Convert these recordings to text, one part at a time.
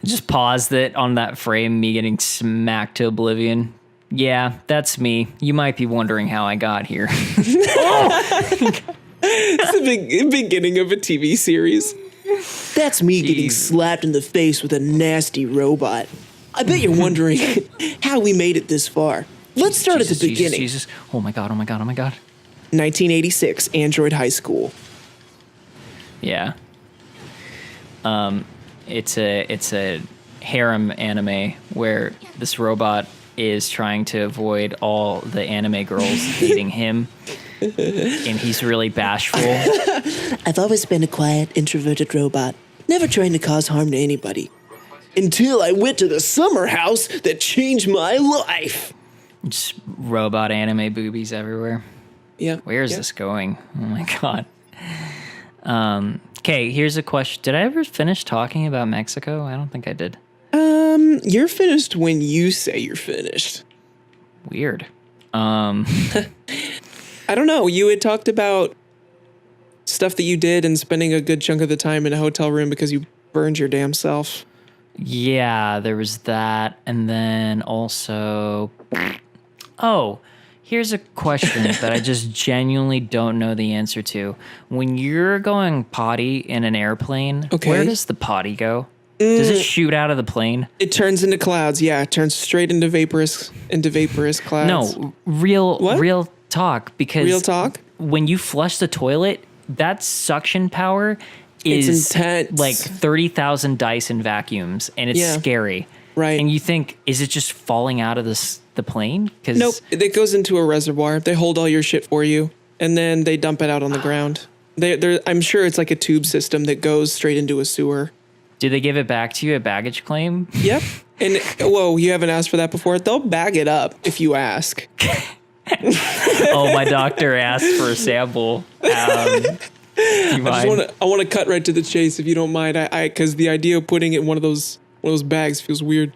Just paused it on that frame, me getting smacked to oblivion. Yeah, that's me. You might be wondering how I got here. It's the beginning of a TV series. That's me getting slapped in the face with a nasty robot. I bet you're wondering how we made it this far. Let's start at the beginning. Jesus. Oh my god, oh my god, oh my god. 1986, Android High School. Yeah. It's a harem anime where this robot is trying to avoid all the anime girls dating him, and he's really bashful. I've always been a quiet, introverted robot, never trying to cause harm to anybody. Until I went to the summer house that changed my life. Just robot anime boobies everywhere. Yeah. Where is this going? Oh my god. Okay, here's a question. Did I ever finish talking about Mexico? I don't think I did. You're finished when you say you're finished. Weird. I don't know. You had talked about stuff that you did and spending a good chunk of the time in a hotel room because you burned your damn self. Yeah, there was that. And then also... Oh, here's a question that I just genuinely don't know the answer to. When you're going potty in an airplane, where does the potty go? Does it shoot out of the plane? It turns into clouds. Yeah, it turns straight into vaporous clouds. No, real talk. Because real talk. When you flush the toilet, that suction power is intense. Like 30,000 Dyson vacuums, and it's scary. Right. And you think, is it just falling out of the plane? Nope. It goes into a reservoir. They hold all your shit for you, and then they dump it out on the ground. I'm sure it's like a tube system that goes straight into a sewer. Do they give it back to you at baggage claim? Yep. And whoa, you haven't asked for that before? They'll bag it up if you ask. Oh, my doctor asked for a sample. I want to cut right to the chase if you don't mind. Because the idea of putting it in one of those bags feels weird.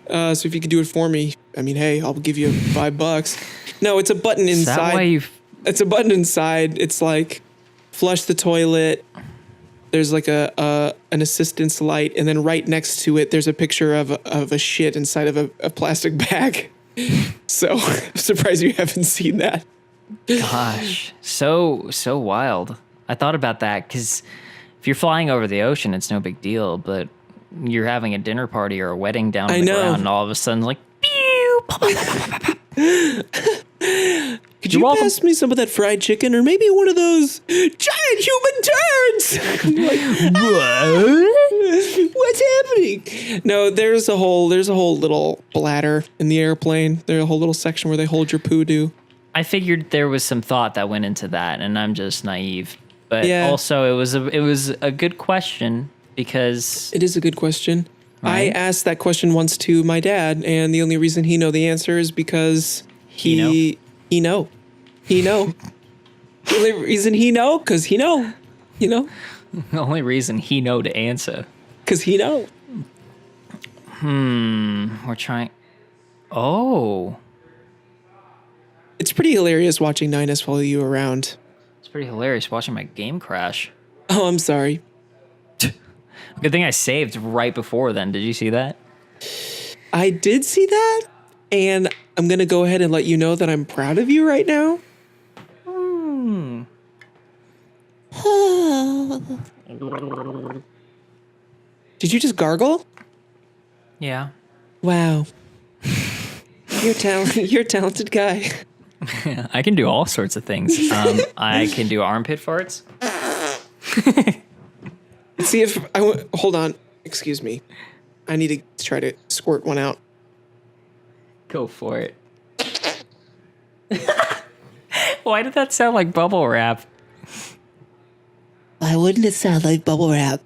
So if you could do it for me, I mean, hey, I'll give you $5. No, it's a button inside. Is that why It's a button inside. It's like flush the toilet. There's like an assistance light, and then right next to it, there's a picture of a shit inside of a plastic bag. So I'm surprised you haven't seen that. Gosh, so wild. I thought about that because if you're flying over the ocean, it's no big deal, but you're having a dinner party or a wedding down on the ground, and all of a sudden, like, pew! Could you pass me some of that fried chicken, or maybe one of those giant human turds? Like, what? What's happening? No, there's a whole little bladder in the airplane. There's a whole little section where they hold your poo-doo. I figured there was some thought that went into that, and I'm just naive. But also, it was a good question because it is a good question. Right? I asked that question once to my dad, and the only reason he know the answer is because he know. The only reason he know, because he know. The only reason he know to answer. Because he know. We're trying. Oh. It's pretty hilarious watching 9S follow you around. It's pretty hilarious watching my game crash. Oh, I'm sorry. Good thing I saved right before then. Did you see that? I did see that, and I'm going to go ahead and let you know that I'm proud of you right now. Did you just gargle? Yeah. Wow. You're a talented guy. I can do all sorts of things. I can do armpit farts. See if hold on. Excuse me. I need to try to squirt one out. Go for it. Why did that sound like bubble wrap? Why wouldn't it sound like bubble wrap?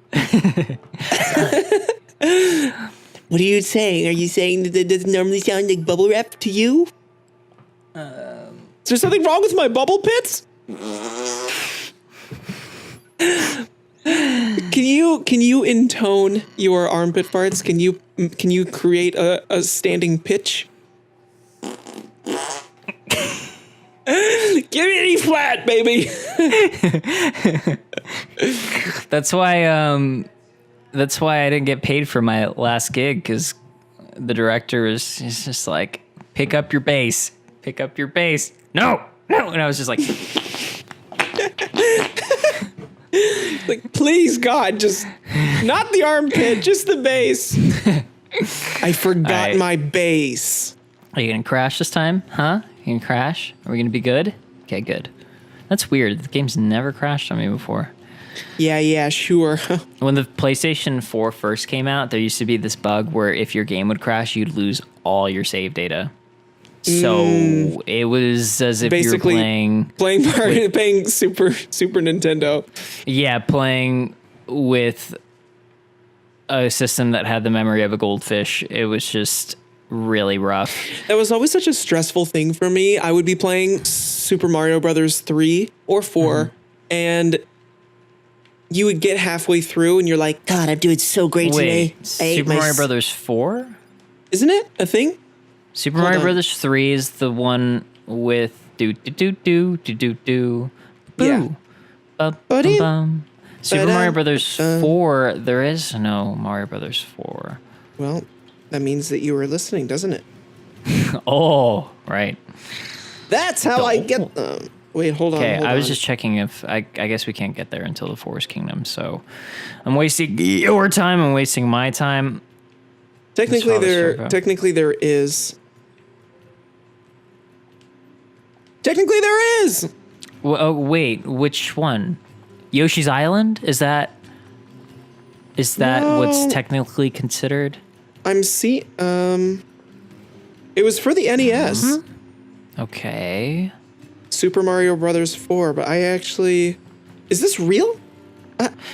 What are you saying? Are you saying that it doesn't normally sound like bubble wrap to you? Is there something wrong with my bubble pits? Can you intone your armpit farts? Can you create a standing pitch? Give me an E flat, baby. That's why. That's why I didn't get paid for my last gig, because the director is just like, pick up your bass, pick up your bass. No, and I was just like, like, please, God, just not the armpit, just the bass. I forgot my bass. Are you gonna crash this time? Huh? You gonna crash? Are we gonna be good? Okay, good. That's weird. The game's never crashed on me before. Yeah, sure. When the PlayStation 4 first came out, there used to be this bug where if your game would crash, you'd lose all your save data. So it was as if basically you were playing Super Nintendo. Yeah, playing with a system that had the memory of a goldfish. It was just really rough. That was always such a stressful thing for me. I would be playing Super Mario Brothers 3 or 4, and you would get halfway through and you're like, God, I'm doing so great today. Super Mario Brothers 4? Isn't it a thing? Super Mario Brothers 3 is the one with do do do do do do do. Yeah. Bum. Super Mario Brothers 4, there is no Mario Brothers 4. Well, that means that you were listening, doesn't it? Oh, right. That's how I get them. Wait, hold on. Okay, I was just checking if I guess we can't get there until the Forest Kingdom, so I'm wasting your time. I'm wasting my time. Technically, there is. Technically, there is. Well, oh, wait, which one? Yoshi's Island? Is that what's technically considered? It was for the NES. Mm-hmm. Okay. Super Mario Brothers 4, but is this real?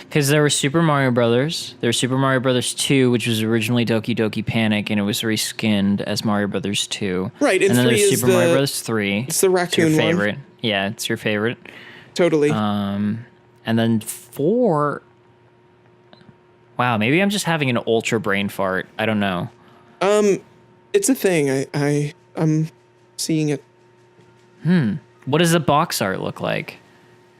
Because there was Super Mario Brothers. There was Super Mario Brothers 2, which was originally Doki Doki Panic, and it was reskinned as Mario Brothers 2. Right, and then there's Super Mario Brothers 3. It's the raccoon your favorite. one. Yeah, it's your favorite. Totally. And then 4. Wow, maybe I'm just having an ultra brain fart. I don't know. It's a thing. I'm seeing it. What does the box art look like?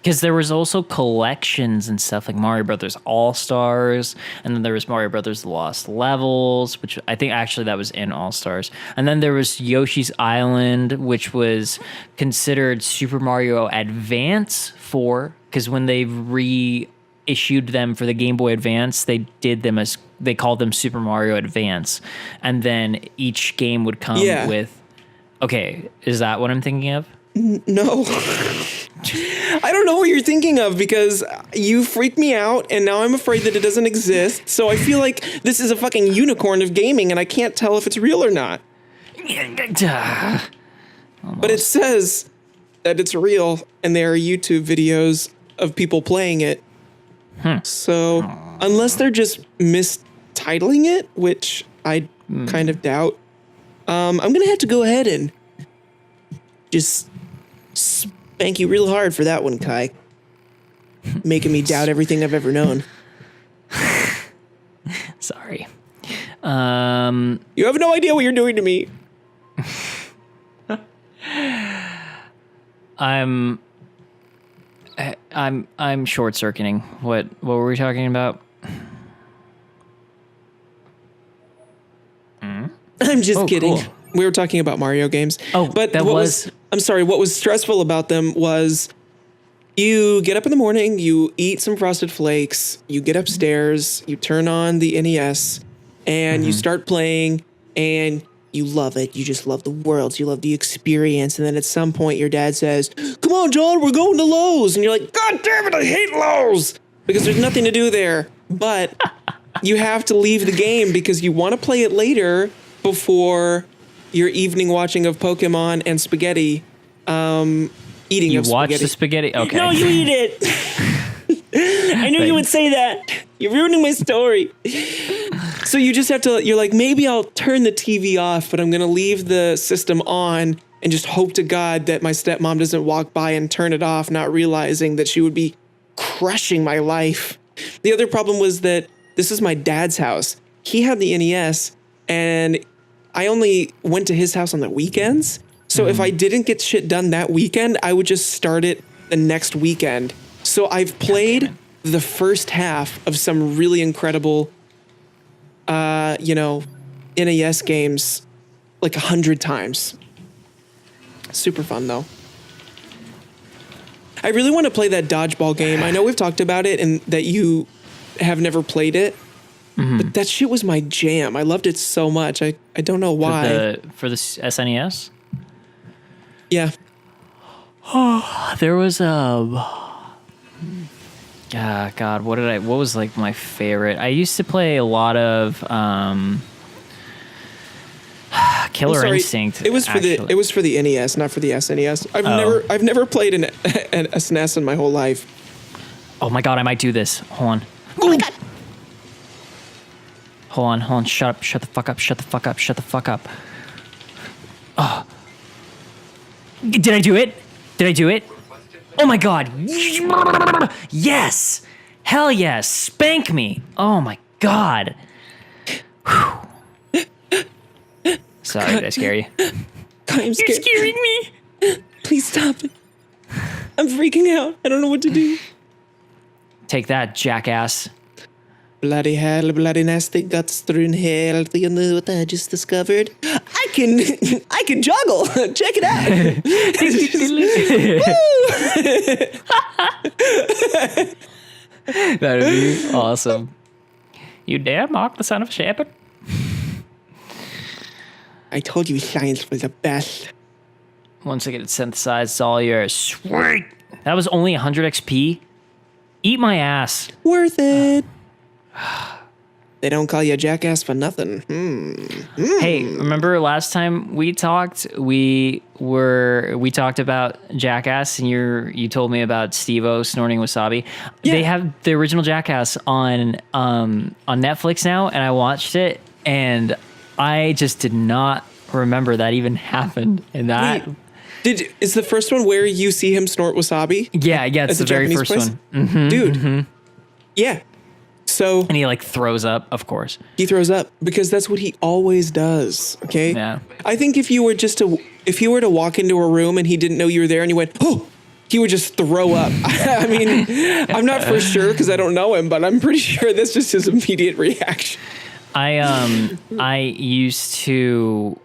Because there was also collections and stuff like Mario Brothers All-Stars, and then there was Mario Brothers Lost Levels, which I think actually that was in All-Stars. And then there was Yoshi's Island, which was considered Super Mario Advance 4, because when they reissued them for the Game Boy Advance, they called them Super Mario Advance. And then each game would come with... Okay, is that what I'm thinking of? No. I don't know what you're thinking of, because you freaked me out and now I'm afraid that it doesn't exist. So I feel like this is a fucking unicorn of gaming and I can't tell if it's real or not. But it says that it's real and there are YouTube videos of people playing it. So unless they're just mistitling it, which I kind of doubt, I'm going to have to go ahead and just spank you real hard for that one, Kai. Making me doubt everything I've ever known. Sorry. You have no idea what you're doing to me. I'm short circuiting. What were we talking about? I'm just kidding. Cool. We were talking about Mario games. Oh, but that was... I'm sorry, what was stressful about them was you get up in the morning, you eat some Frosted Flakes, you get upstairs, you turn on the NES, and you start playing, and you love it. You just love the worlds. You love the experience. And then at some point, your dad says, come on, John, we're going to Lowe's. And you're like, God damn it, I hate Lowe's. Because there's nothing to do there. But you have to leave the game because you want to play it later before your evening watching of Pokemon and spaghetti, eating you of spaghetti. You watch the spaghetti? Okay. No, you eat it. I knew you would say that. You're ruining my story. So you just have to, you're like, maybe I'll turn the TV off, but I'm going to leave the system on and just hope to God that my stepmom doesn't walk by and turn it off, not realizing that she would be crushing my life. The other problem was that this is my dad's house. He had the NES, and I only went to his house on the weekends. So if I didn't get shit done that weekend, I would just start it the next weekend. So I've played the first half of some really incredible, NES games like 100 times. Super fun though. I really want to play that dodgeball game. I know we've talked about it and that you have never played it, but that shit was my jam. I loved it so much. I don't know why. For the SNES? Yeah. There was God, what was like my favorite? I used to play a lot of Killer Instinct. It was for the NES, not for the SNES. I've never played a SNES in my whole life. Oh my God, I might do this. Hold on. Oh my God. Hold on. Shut the fuck up. Oh. Did I do it? Oh my God. Yes. Hell yes. Spank me. Oh my God. Sorry, did I scare you? I'm scared. You're scaring me. Please stop it. I'm freaking out. I don't know what to do. Take that, jackass. Bloody hell, bloody nasty guts through hell. Do you know what I just discovered? I can juggle. Check it out. That would be awesome. You dare mock the son of a shepherd? I told you science was the best. Once I get it synthesized, it's all yours. Sweet. That was only 100 XP. Eat my ass. Worth it. They don't call you a jackass for nothing. Hey, remember last time we talked? We talked about Jackass, and you told me about Steve-O snorting wasabi. Yeah. They have the original Jackass on Netflix now, and I watched it, and I just did not remember that even happened. And that is the first one where you see him snort wasabi? Yeah, it's the very Japanese first place? one. Dude. Yeah. So And he like throws up, of course. he throws up because that's what he always does. Okay. Yeah. I think if you were to walk into a room and he didn't know you were there and you went, oh, he would just throw up. I mean, I'm not for sure because I don't know him, but I'm pretty sure that's just his immediate reaction. I used to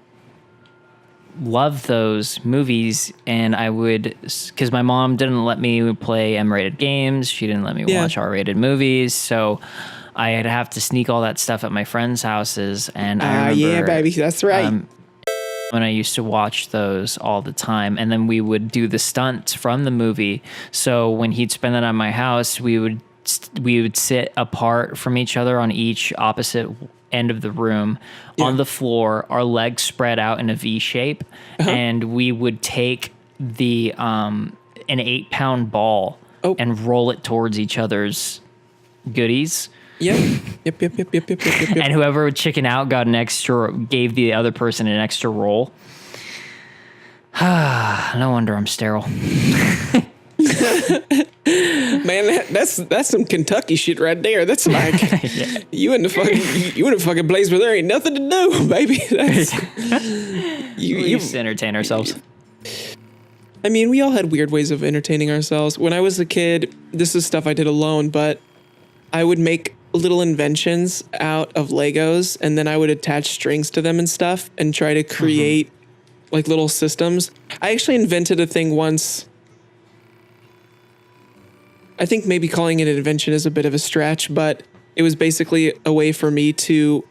love those movies, and I would, because my mom didn't let me play M-rated games. She didn't let me watch R-rated movies, so I'd have to sneak all that stuff at my friends' houses. And I remember, yeah, baby, that's right. when I used to watch those all the time, and then we would do the stunts from the movie. So when he'd spend that at my house, we would sit apart from each other on each opposite end of the room on the floor, our legs spread out in a V shape, and we would take the an 8-pound ball and roll it towards each other's goodies. Yep. And whoever would chicken out gave the other person an extra roll. No wonder I'm sterile. Man, that's some Kentucky shit right there. That's like you in a fucking place where there ain't nothing to do, baby. We used to entertain ourselves. I mean, we all had weird ways of entertaining ourselves. When I was a kid, this is stuff I did alone, but I would make little inventions out of Legos, and then I would attach strings to them and stuff and try to create like little systems. I actually invented a thing once. I think maybe calling it an invention is a bit of a stretch, but it was basically a way for me to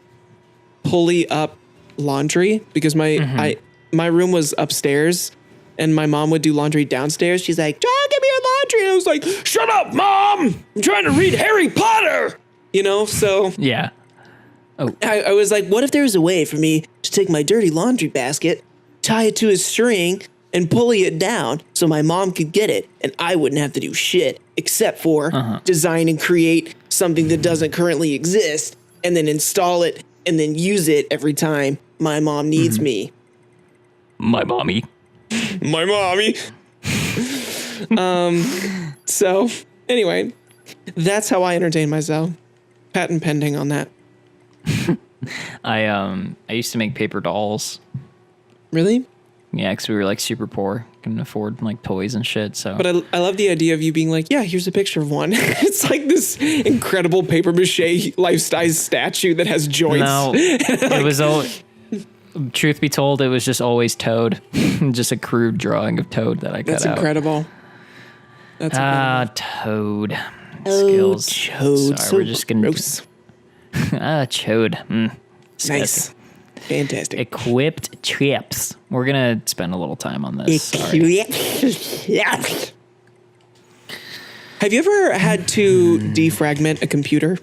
pulley up laundry because my room was upstairs and my mom would do laundry downstairs. She's like, "John, give me your laundry." And I was like, "Shut up, Mom! I'm trying to read Harry Potter." You know, so Yeah. Oh, I was like, what if there was a way for me to take my dirty laundry basket, tie it to a string, and pulley it down so my mom could get it and I wouldn't have to do shit except for design and create something that doesn't currently exist and then install it and then use it every time my mom needs me. my mommy. My mommy. So anyway, that's how I entertain myself. Patent pending on that. I used to make paper dolls. Really? Yeah, because we were like super poor, couldn't afford like toys and shit. So, But I love the idea of you being like, yeah, here's a picture of one. It's like this incredible paper mache life-size statue that has joints. no, it was all. Truth be told, it was just always Toad, just a crude drawing of Toad that I cut That's out. incredible. That's incredible. Toad. Oh, Skills. Chode. Sorry, So we're just gonna. gross. Chode. Nice. Fantastic. Equipped chips. We're gonna spend a little time on this. Sorry. Have you ever had to defragment a computer?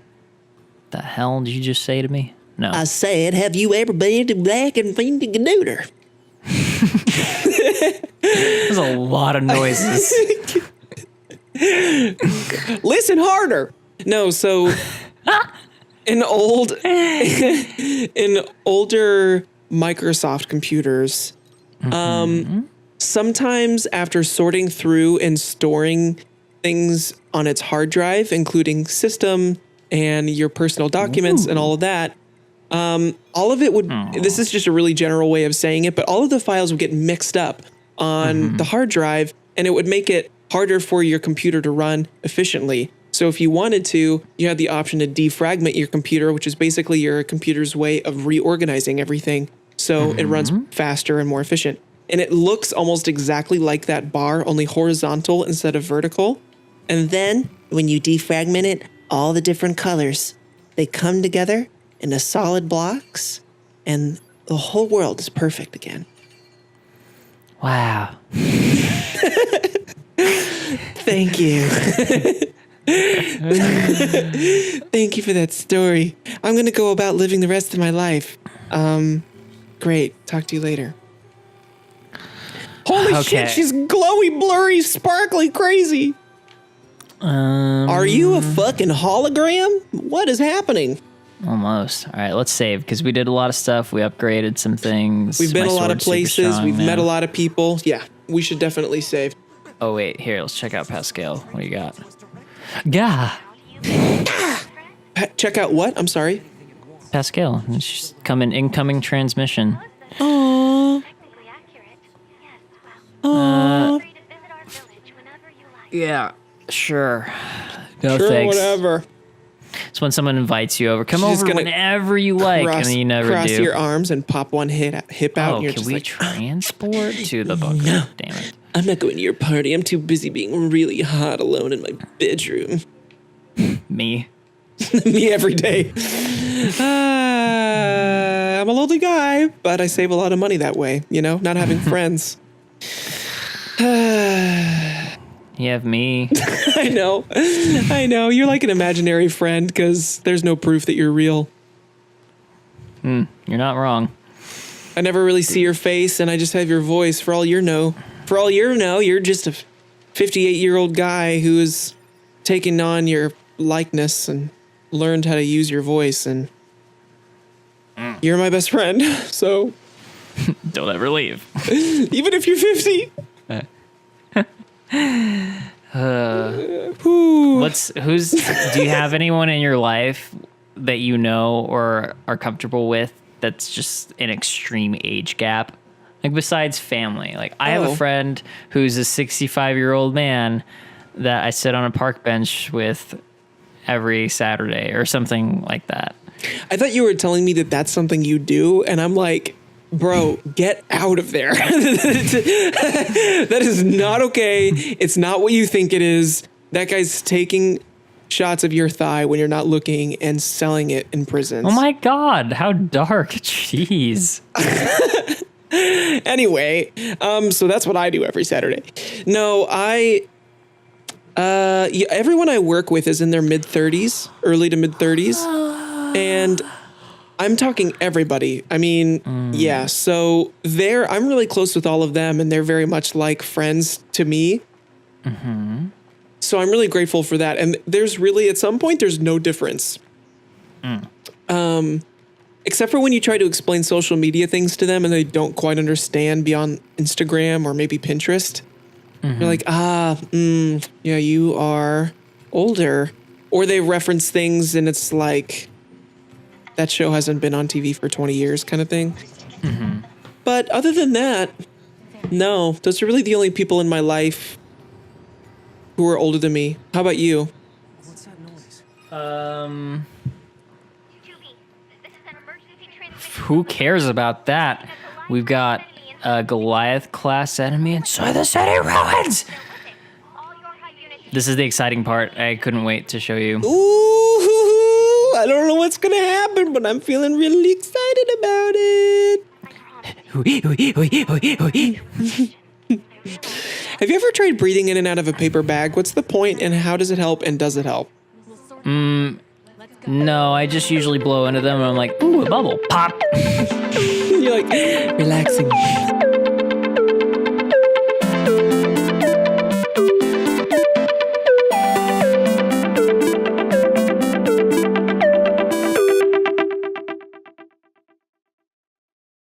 The hell did you just say to me? No. I said, have you ever been to Black and Fiend a computer? There's a lot of noises. Listen harder. No, so in older Microsoft computers, sometimes after sorting through and storing things on its hard drive, including system and your personal documents and all of that, all of it would, this is just a really general way of saying it, but all of the files would get mixed up on the hard drive, and it would make it harder for your computer to run efficiently. So if you wanted to, you had the option to defragment your computer, which is basically your computer's way of reorganizing everything so it runs faster and more efficient. And it looks almost exactly like that bar, only horizontal instead of vertical. And then when you defragment it, all the different colors, they come together into solid blocks, and the whole world is perfect again. Wow. Thank you. Thank you for that story. I'm going to go about living the rest of my life. Great. Talk to you later. Holy shit, she's glowy, blurry, sparkly, crazy. Are you a fucking hologram? What is happening? Almost. All right, let's save because we did a lot of stuff. We upgraded some things. We've been My a lot of sword's super places. strong We've now. met a lot of people. Yeah, we should definitely save. Oh, wait. Here, let's check out Pascal. What do you got? Gah! Check out what? I'm sorry. Pascal. She's coming, incoming transmission. Aww. Yeah, sure. No Sure, thanks. whatever. It's when someone invites you over. Come She's over gonna whenever you like, and then you never cross do. your arms and pop one hip out. Oh, and you're can just we like, transport to the bunker? No. Damn it. I'm not going to your party. I'm too busy being really hot alone in my bedroom. Me? Me every day. I'm a lonely guy, but I save a lot of money that way, you know, not having friends. You have me. I know. You're like an imaginary friend because there's no proof that you're real. You're not wrong. I never really see your face, and I just have your voice. For all you know, you're just a 58-year-old guy who is taking on your likeness and learned how to use your voice, and you're my best friend. So Don't ever leave. even if you're 50. Do you have anyone in your life that you know or are comfortable with that's just an extreme age gap? Like besides family. Like I have a friend who's a 65-year-old man that I sit on a park bench with every Saturday or something like that. I thought you were telling me that that's something you do, and I'm like, bro, get out of there. That is not okay. It's not what you think it is. That guy's taking shots of your thigh when you're not looking and selling it in prisons. Oh my God, how dark. Jeez. Anyway, so that's what I do every Saturday. No, everyone I work with is in their mid-30s, early to mid-30s. And I'm talking everybody. I mean, yeah. So I'm really close with all of them, and they're very much like friends to me. So I'm really grateful for that. And there's really, at some point, there's no difference. Except for when you try to explain social media things to them and they don't quite understand beyond Instagram or maybe Pinterest. You're like, yeah, you are older. Or they reference things and it's like, that show hasn't been on TV for 20 years kind of thing. But other than that, No, those are really the only people in my life who are older than me. How about you? What's that noise? Who cares about that? We've got a Goliath class enemy inside the city ruins. This is the exciting part. I couldn't wait to show you. Ooh, I don't know what's gonna happen, but I'm feeling really excited about it. Have you ever tried breathing in and out of a paper bag? What's the point, and how does it help, and does it help? No, I just usually blow into them and I'm like, ooh, a bubble. Pop. You're like, relax.